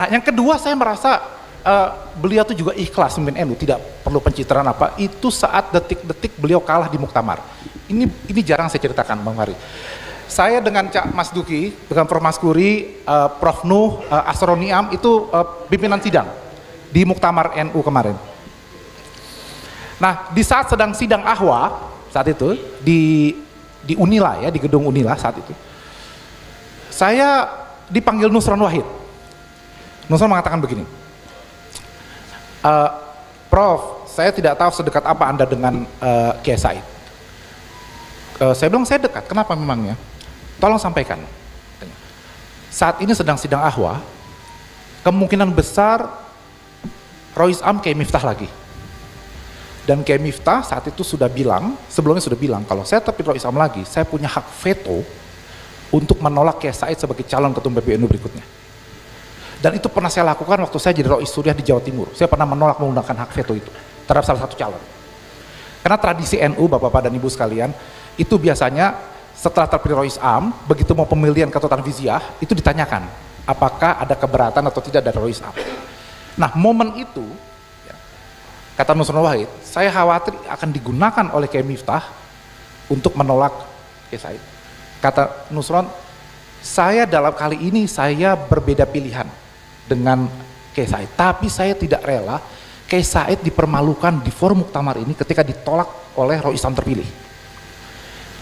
Nah, yang kedua saya merasa beliau tuh juga ikhlas memimpin NU, tidak perlu pencitraan apa. Itu saat detik-detik beliau kalah di Muktamar. Ini jarang saya ceritakan, Bang Fahri. Saya dengan Cak Mas Duki, dengan Prof Maskuri, Prof Nuh, Asroniam itu pimpinan sidang di Muktamar NU kemarin. Nah, di saat sedang sidang Ahwa saat itu di Unila ya, di gedung Unila saat itu, saya dipanggil Nusron Wahid. Nusron mengatakan begini, Prof, saya tidak tahu sedekat apa Anda dengan Kiai Said. Saya bilang saya dekat, kenapa memangnya? Tolong sampaikan. Saat ini sedang sidang Ahwa, kemungkinan besar Rois Am Kiai Miftah lagi. Dan Kiai Miftah saat itu sudah bilang, sebelumnya sudah bilang, kalau saya terpilih Rois Am lagi, saya punya hak veto untuk menolak Kiai Said sebagai calon ketua PBNU berikutnya. Dan itu pernah saya lakukan waktu saya jadi Rois Suriah di Jawa Timur. Saya pernah menolak menggunakan hak veto itu terhadap salah satu calon. Karena tradisi NU, Bapak-Bapak dan Ibu sekalian, itu biasanya setelah terpilih Rois Am, begitu mau pemilihan ketua Tanfiziah, itu ditanyakan apakah ada keberatan atau tidak dari Rois Am. Nah, momen itu, ya, kata Nusron Wahid, saya khawatir akan digunakan oleh Kiai Miftah untuk menolak Kiai Said. Kata Nusron, saya dalam kali ini saya berbeda pilihan dengan Kiai Said, tapi saya tidak rela Kiai Said dipermalukan di forum Muktamar ini ketika ditolak oleh Rois Am terpilih.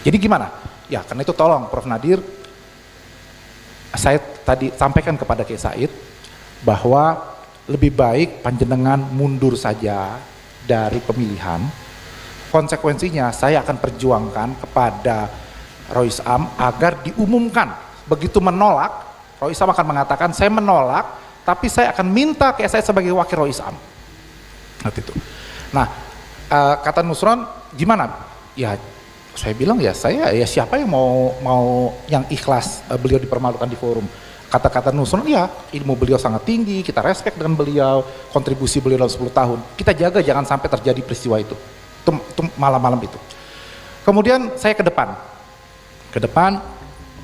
Jadi gimana? Ya karena itu tolong Prof Nadir, saya tadi sampaikan kepada Kiai Said bahwa lebih baik panjenengan mundur saja dari pemilihan. Konsekuensinya saya akan perjuangkan kepada Rois Am agar diumumkan. Begitu menolak, Rois Am akan mengatakan saya menolak, tapi saya akan minta Kiai Said sebagai wakil Rois Am. Nah, kata Nusron, gimana? Ya, saya bilang ya saya ya siapa yang mau yang ikhlas beliau dipermalukan di forum. Kata-kata Nusron, ya ilmu beliau sangat tinggi, kita respect dengan beliau, kontribusi beliau dalam 10 tahun. Kita jaga jangan sampai terjadi peristiwa itu malam-malam itu. Kemudian saya ke depan,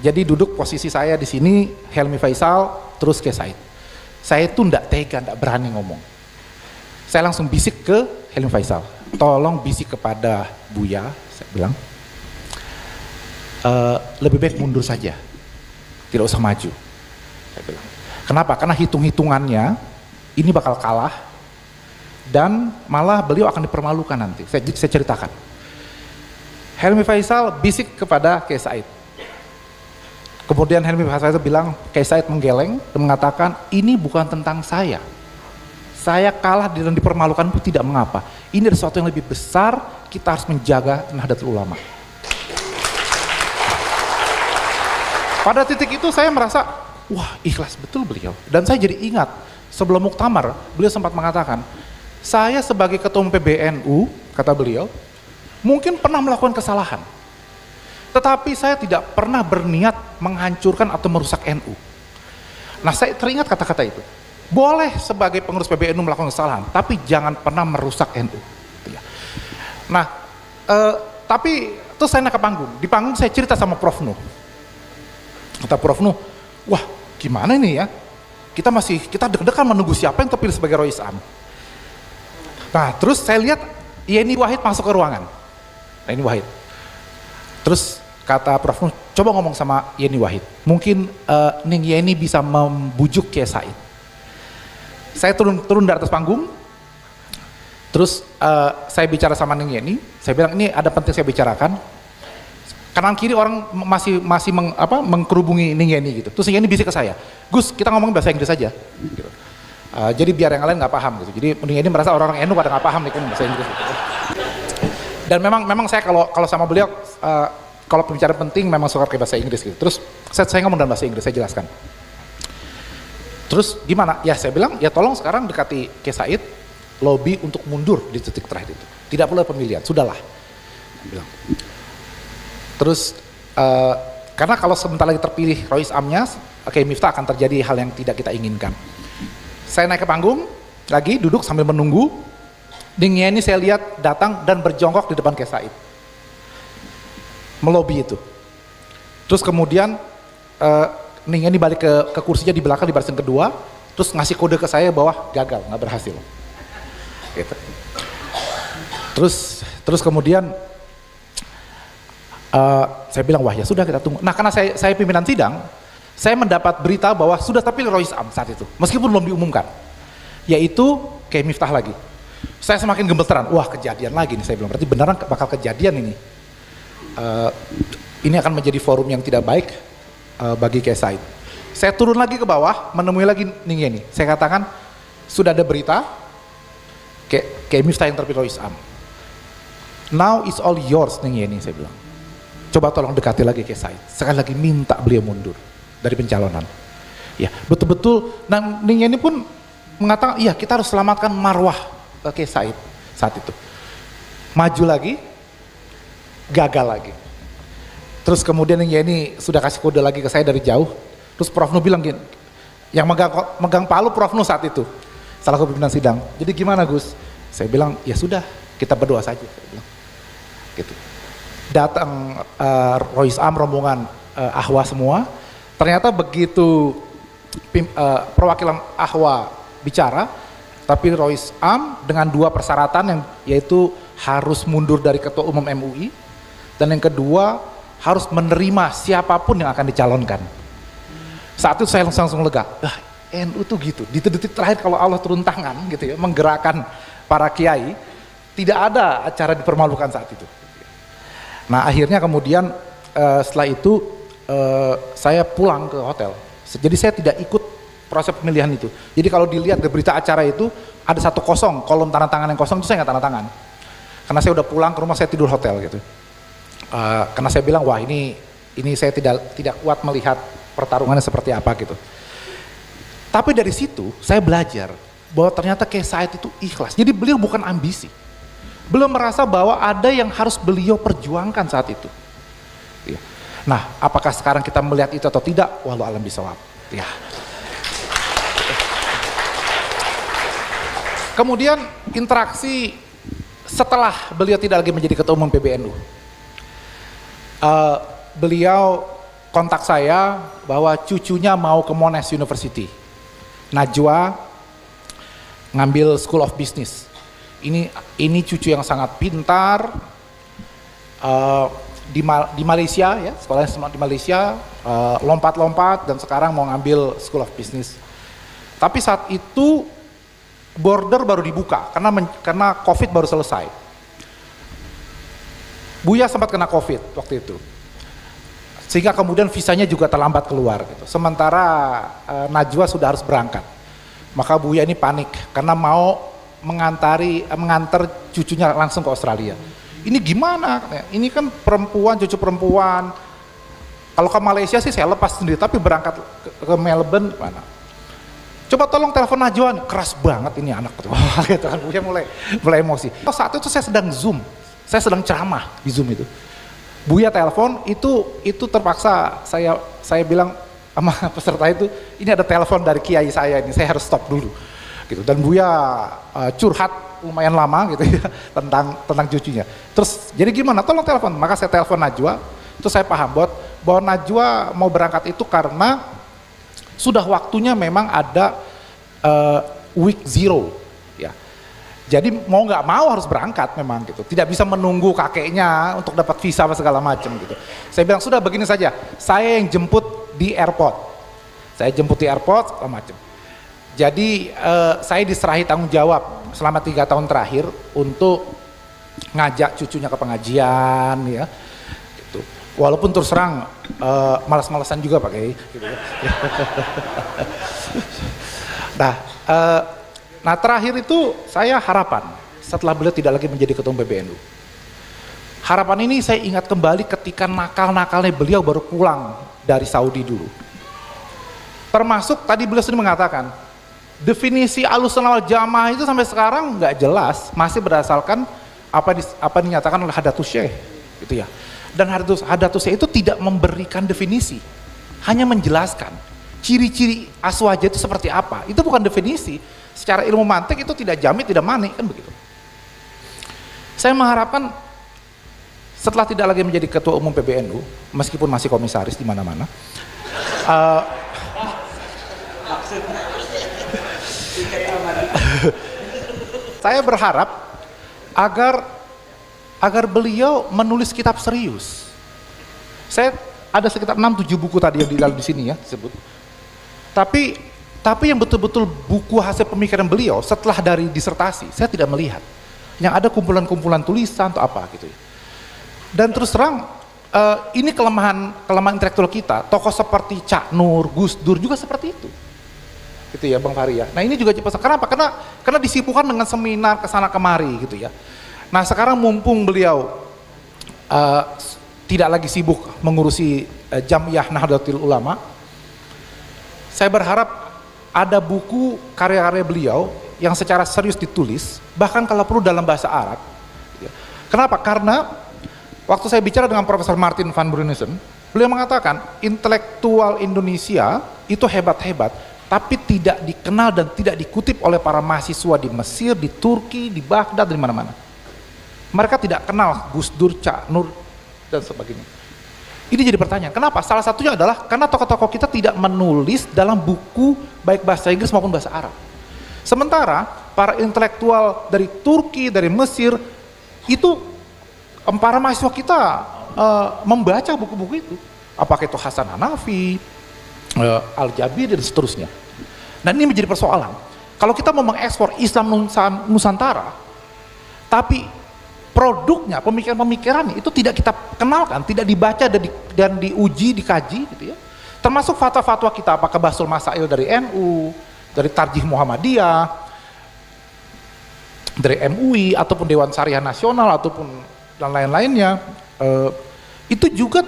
jadi duduk posisi saya di sini, Helmi Faisal, terus Kiai Said. Saya itu ndak tega, ndak berani ngomong. Saya langsung bisik ke Helmi Faisal, tolong bisik kepada Buya, saya bilang, lebih baik mundur saja, tidak usah maju. Saya bilang. Kenapa? Karena hitung-hitungannya ini bakal kalah dan malah beliau akan dipermalukan nanti. Saya ceritakan. Helmi Faisal bisik kepada Kiai Said. Kemudian Helmi Faisal itu bilang, Kiai Said menggeleng dan mengatakan, ini bukan tentang saya. Saya kalah dan dipermalukan pun tidak mengapa. Ini ada sesuatu yang lebih besar, kita harus menjaga Nahdlatul Ulama. Pada titik itu saya merasa, wah ikhlas betul beliau. Dan saya jadi ingat, sebelum Muktamar, beliau sempat mengatakan, saya sebagai ketua PBNU, kata beliau, mungkin pernah melakukan kesalahan. Tetapi saya tidak pernah berniat menghancurkan atau merusak NU. Nah saya teringat kata-kata itu. Boleh sebagai pengurus PBNU melakukan kesalahan, tapi jangan pernah merusak NU. Nah, tapi terus saya naik ke panggung. Di panggung saya cerita sama Prof Nuh. Kata Prof Nuh, wah gimana ini ya? Kita deg-degan menunggu siapa yang terpilih sebagai Rois Am. Nah, terus saya lihat Yeni Wahid masuk ke ruangan. Nah, ini Wahid. Terus kata Prof Nuh, coba ngomong sama Yeni Wahid. Mungkin Ning Yeni bisa membujuk Kiai Said. Saya turun dari atas panggung, terus saya bicara sama Ning Yeni, saya bilang ini ada penting saya bicarakan. Kanan kiri orang masih mengkerubungi Ning Yeni gitu. Terus Ning Yeni bisik ke saya, Gus kita ngomong bahasa Inggris saja. Gitu. Jadi biar yang lain nggak paham gitu. Jadi Ning Yeni merasa orang-orang NU pada nggak paham nih bahasa Inggris. Gitu. Dan memang saya kalau sama beliau kalau pembicaraan penting memang suka pakai bahasa Inggris gitu. Terus saya ngomong dalam bahasa Inggris, saya jelaskan. Terus gimana? Ya saya bilang, ya tolong sekarang dekati Kiai Said, lobby untuk mundur di titik terakhir itu. Tidak perlu pemilihan, sudahlah. Saya bilang. Terus, karena kalau sebentar lagi terpilih Rois Amnya, Kiai Miftah akan terjadi hal yang tidak kita inginkan. Saya naik ke panggung, lagi duduk sambil menunggu. Ning Yeni saya lihat datang dan berjongkok di depan Kiai Said. Melobi itu. Terus kemudian, Ning Yeni balik ke kursinya di belakang di barisan kedua, terus ngasih kode ke saya bahwa gagal, nggak berhasil. Gitu. Terus kemudian saya bilang, wah ya sudah kita tunggu. Nah karena saya pimpinan sidang, saya mendapat berita bahwa sudah terpilih Rois Am saat itu, meskipun belum diumumkan, yaitu kayak Miftah lagi. Saya semakin gemeteran, wah kejadian lagi nih, saya bilang, berarti beneran bakal kejadian ini. Ini akan menjadi forum yang tidak baik bagi Kiai Said. Saya turun lagi ke bawah, menemui lagi Ning Yeni. Saya katakan, sudah ada berita, kayak Miftah yang terpilih Rois Am. Now it's all yours Ning Yeni, saya bilang. Coba tolong dekati lagi Kiai Said. Sekali lagi minta beliau mundur dari pencalonan. Ya, betul-betul. Nah, Ning Yeni pun mengatakan, iya kita harus selamatkan marwah Kiai Said saat itu. Maju lagi, gagal lagi. Terus kemudian Ning Yeni sudah kasih kode lagi ke saya dari jauh. Terus Prof Nu bilang gini, yang megang palu Prof Nu saat itu, salah pimpinan sidang. Jadi gimana Gus? Saya bilang, ya sudah, kita berdoa saja. Saya bilang. Gitu. Datang Rois Am, rombongan Ahwa semua. Ternyata begitu perwakilan Ahwa bicara, tapi Rois Am dengan 2 persyaratan, yang yaitu harus mundur dari Ketua Umum MUI, dan yang kedua harus menerima siapapun yang akan dicalonkan. Saat itu saya langsung lega. NU tuh gitu, di detik terakhir kalau Allah turun tangan gitu ya, menggerakkan para kiai, tidak ada acara dipermalukan saat itu. Nah akhirnya kemudian setelah itu saya pulang ke hotel. Jadi saya tidak ikut proses pemilihan itu. Jadi kalau dilihat di berita acara itu ada 1 kosong, kolom tanda tangan yang kosong itu saya nggak tanda tangan. Karena saya udah pulang ke rumah, saya tidur hotel gitu. Karena saya bilang, wah ini saya tidak kuat melihat pertarungannya seperti apa gitu. Tapi dari situ saya belajar bahwa ternyata Kiai Said itu ikhlas. Jadi beliau bukan ambisi. Beliau merasa bahwa ada yang harus beliau perjuangkan saat itu. Ya. Nah, apakah sekarang kita melihat itu atau tidak? Wallahu a'lam bishawab. Ya. Kemudian interaksi setelah beliau tidak lagi menjadi Ketua Umum PBNU. Beliau kontak saya bahwa cucunya mau ke Monash University. Najwa ngambil School of Business. Ini cucu yang sangat pintar, di Malaysia ya, sekolahnya di Malaysia, lompat-lompat dan sekarang mau ngambil School of Business. Tapi saat itu border baru dibuka karena COVID baru selesai. Buya sempat kena COVID waktu itu, sehingga kemudian visanya juga terlambat keluar gitu. Sementara Najwa sudah harus berangkat. Maka Buya ini panik karena mau mengantar cucunya langsung ke Australia. Ini gimana? Ini kan perempuan, cucu perempuan. Kalau ke Malaysia sih saya lepas sendiri, tapi berangkat ke Melbourne mana? Coba tolong telepon Najwa, keras banget ini anak gitu. Gitu kan, Buya mulai emosi. Saat itu saya sedang Zoom, saya sedang ceramah di Zoom itu. Buya telepon, itu terpaksa saya bilang sama peserta itu, ini ada telepon dari kiai saya ini, saya harus stop dulu. Gitu. Dan Buya curhat lumayan lama gitu ya tentang cucunya. Terus jadi gimana? Tolong telepon. Maka saya telepon Najwa. Terus saya paham bahwa Najwa mau berangkat itu karena sudah waktunya memang ada week 0 ya. Jadi mau nggak mau harus berangkat memang gitu. Tidak bisa menunggu kakeknya untuk dapat visa apa segala macam gitu. Saya bilang sudah begini saja. Saya yang jemput di airport. Saya jemput di airport segala macam. Jadi saya diserahi tanggung jawab selama 3 tahun terakhir untuk ngajak cucunya ke pengajian ya. Gitu. Walaupun terus terang malas-malasan juga Pak Kiai. Gitu. Nah terakhir itu saya harapan setelah beliau tidak lagi menjadi ketua PBNU. Harapan ini saya ingat kembali ketika nakal-nakalnya beliau baru pulang dari Saudi dulu. Termasuk tadi beliau sendiri mengatakan, definisi Ahlussunnah wal Jamaah itu sampai sekarang nggak jelas, masih berdasarkan apa dinyatakan oleh Hadatus Syekh, gitu ya. Dan Hadatus Syekh itu tidak memberikan definisi, hanya menjelaskan ciri-ciri aswaja itu seperti apa. Itu bukan definisi. Secara ilmu mantik itu tidak jamit, tidak manik, kan begitu. Saya mengharapkan setelah tidak lagi menjadi ketua umum PBNU, meskipun masih komisaris di mana-mana, Saya berharap agar beliau menulis kitab serius. Saya ada sekitar 6-7 buku tadi yang di dalam di sini ya disebut. Tapi yang betul-betul buku hasil pemikiran beliau setelah dari disertasi, saya tidak melihat. Yang ada kumpulan-kumpulan tulisan atau apa gitu ya. Dan terus terang ini kelemahan intelektual kita. Tokoh seperti Cak Nur, Gus Dur juga seperti itu. Gitu ya Bang Fahri ya. Nah ini juga kenapa? Karena disibukkan dengan seminar kesana kemari gitu ya. Nah sekarang mumpung beliau tidak lagi sibuk mengurusi Jamiyah Nahdlatul Ulama, saya berharap ada buku karya-karya beliau yang secara serius ditulis, bahkan kalau perlu dalam bahasa Arab. Kenapa? Karena waktu saya bicara dengan Profesor Martin van Brunissen, beliau mengatakan intelektual Indonesia itu hebat-hebat, tapi tidak dikenal dan tidak dikutip oleh para mahasiswa di Mesir, di Turki, di Baghdad, di mana-mana. Mereka tidak kenal Gus Dur, Cak Nur, dan sebagainya. Ini jadi pertanyaan, kenapa? Salah satunya adalah karena tokoh-tokoh kita tidak menulis dalam buku baik bahasa Inggris maupun bahasa Arab. Sementara para intelektual dari Turki, dari Mesir, itu para mahasiswa kita membaca buku-buku itu. Apakah itu Hasan Hanafi, Al-Jabiri, dan seterusnya. Dan ini menjadi persoalan. Kalau kita mau mengekspor Islam Nusantara, tapi produknya, pemikiran-pemikirannya itu tidak kita kenalkan, tidak dibaca dan diuji, dikaji gitu ya. Termasuk fatwa-fatwa kita, apakah Basul Masail dari NU, dari Tarjih Muhammadiyah, dari MUI, ataupun Dewan Syariah Nasional, ataupun dan lain-lainnya, itu juga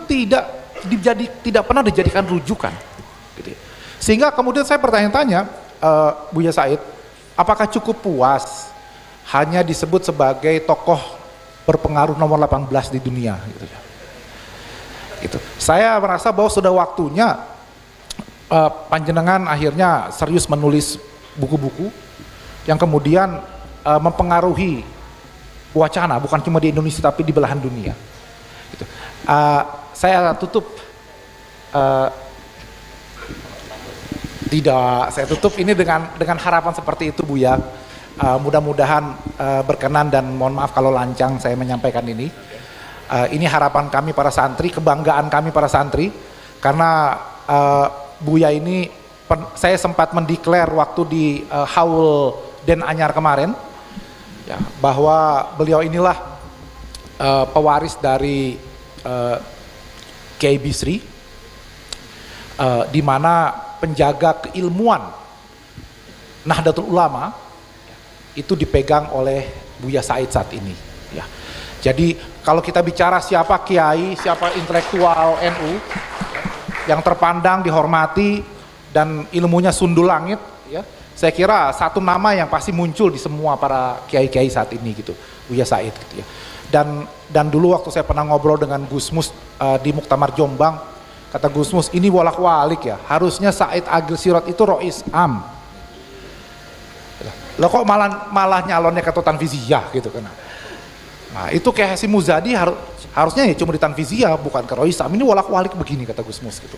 tidak pernah dijadikan rujukan. Gitu ya. Sehingga kemudian saya bertanya-tanya, Buya Said, apakah cukup puas hanya disebut sebagai tokoh berpengaruh nomor 18 di dunia gitu ya. Gitu. Saya merasa bahwa sudah waktunya panjenengan akhirnya serius menulis buku-buku yang kemudian mempengaruhi wacana bukan cuma di Indonesia tapi di belahan dunia. Gitu. Saya tutup saya tutup ini dengan harapan seperti itu Buya. Mudah-mudahan berkenan dan mohon maaf kalau lancang saya menyampaikan ini. Ini harapan kami para santri, kebanggaan kami para santri, karena Buya ini saya sempat mendeklar waktu di Haul Den Anyar kemarin, ya, bahwa beliau inilah pewaris dari Kiai Bisri, di mana penjaga keilmuan Nahdlatul Ulama itu dipegang oleh Buya Said saat ini ya. Jadi kalau kita bicara siapa kiai, siapa intelektual NU yang terpandang, dihormati dan ilmunya sundul langit ya, saya kira satu nama yang pasti muncul di semua para kiai-kiai saat ini gitu, Buya Said gitu ya. Dan dulu waktu saya pernah ngobrol dengan Gus Mus di Muktamar Jombang, kata Gus Mus, ini bolak-balik ya, harusnya Said Agil Sirot itu Rois Am. Lah kok malah nyalonnya ke Tanfiziyah gitu kan. Nah itu kayak Hasyim Muzadi harusnya ya cuma di Tanfiziyah bukan ke Rois Am, ini bolak-balik begini kata Gus Mus gitu.